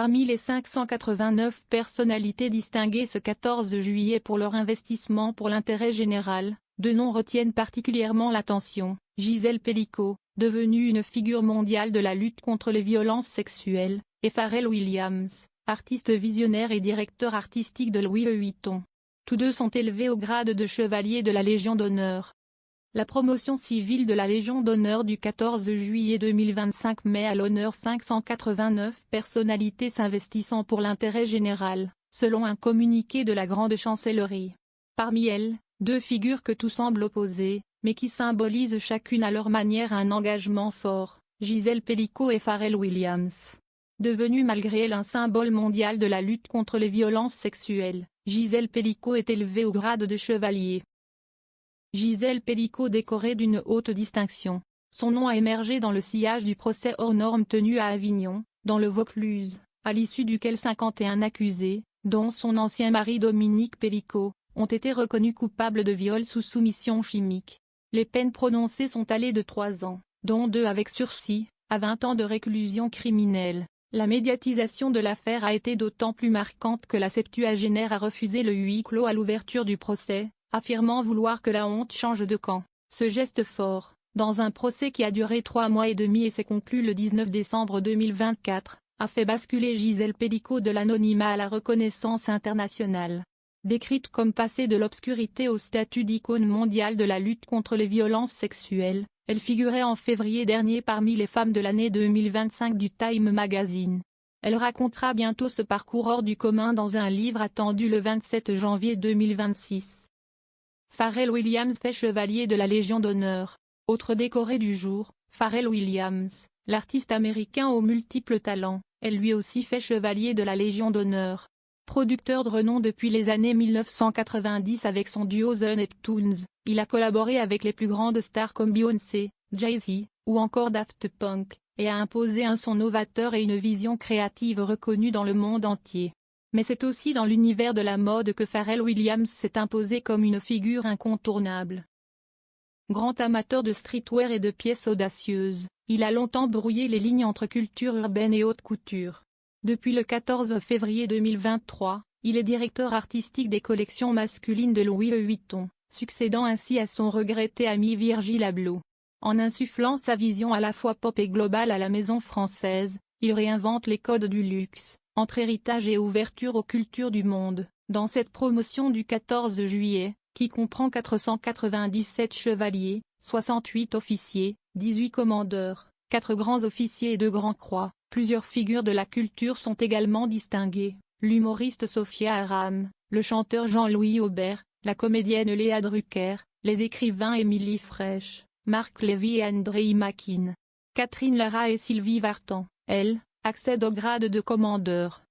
Parmi les 589 personnalités distinguées ce 14 juillet pour leur investissement pour l'intérêt général, deux noms retiennent particulièrement l'attention: Gisèle Pelicot, devenue une figure mondiale de la lutte contre les violences sexuelles, et Pharrell Williams, artiste visionnaire et directeur artistique de Louis Vuitton. Tous deux sont élevés au grade de chevalier de la Légion d'honneur. La promotion civile de la Légion d'honneur du 14 juillet 2025 met à l'honneur 589 personnalités s'investissant pour l'intérêt général, selon un communiqué de la Grande Chancellerie. Parmi elles, deux figures que tout semble opposer, mais qui symbolisent chacune à leur manière un engagement fort: Gisèle Pelicot et Pharrell Williams. Devenue malgré elle un symbole mondial de la lutte contre les violences sexuelles, Gisèle Pelicot est élevée au grade de chevalier. Gisèle Pelicot décorée d'une haute distinction. Son nom a émergé dans le sillage du procès hors norme tenu à Avignon, dans le Vaucluse, à l'issue duquel 51 accusés, dont son ancien mari Dominique Pelicot, ont été reconnus coupables de viol sous soumission chimique. Les peines prononcées sont allées de 3 ans, dont 2 avec sursis, à 20 ans de réclusion criminelle. La médiatisation de l'affaire a été d'autant plus marquante que la septuagénaire a refusé le huis clos à l'ouverture du procès, affirmant vouloir que la honte change de camp. Ce geste fort, dans un procès qui a duré 3 mois et demi et s'est conclu le 19 décembre 2024, a fait basculer Gisèle Pelicot de l'anonymat à la reconnaissance internationale. Décrite comme passée de l'obscurité au statut d'icône mondiale de la lutte contre les violences sexuelles, elle figurait en février dernier parmi les femmes de l'année 2025 du Time Magazine. Elle racontera bientôt ce parcours hors du commun dans un livre attendu le 27 janvier 2026. Pharrell Williams fait chevalier de la Légion d'honneur. Autre décoré du jour, Pharrell Williams, l'artiste américain aux multiples talents, est lui aussi fait chevalier de la Légion d'honneur. Producteur de renom depuis les années 1990 avec son duo The Neptunes, il a collaboré avec les plus grandes stars comme Beyoncé, Jay-Z, ou encore Daft Punk, et a imposé un son novateur et une vision créative reconnue dans le monde entier. Mais c'est aussi dans l'univers de la mode que Pharrell Williams s'est imposé comme une figure incontournable. Grand amateur de streetwear et de pièces audacieuses, il a longtemps brouillé les lignes entre culture urbaine et haute couture. Depuis le 14 février 2023, il est directeur artistique des collections masculines de Louis Vuitton, succédant ainsi à son regretté ami Virgil Abloh. En insufflant sa vision à la fois pop et globale à la maison française, il réinvente les codes du luxe, entre héritage et ouverture aux cultures du monde. Dans cette promotion du 14 juillet, qui comprend 497 chevaliers, 68 officiers, 18 commandeurs, 4 grands officiers et 2 grands croix, plusieurs figures de la culture sont également distinguées: l'humoriste Sophia Aram, le chanteur Jean-Louis Aubert, la comédienne Léa Drucker, les écrivains Émilie Frêche, Marc Lévy et Andrei Makine. Catherine Lara et Sylvie Vartan, elles, accèdent au grade de commandeur.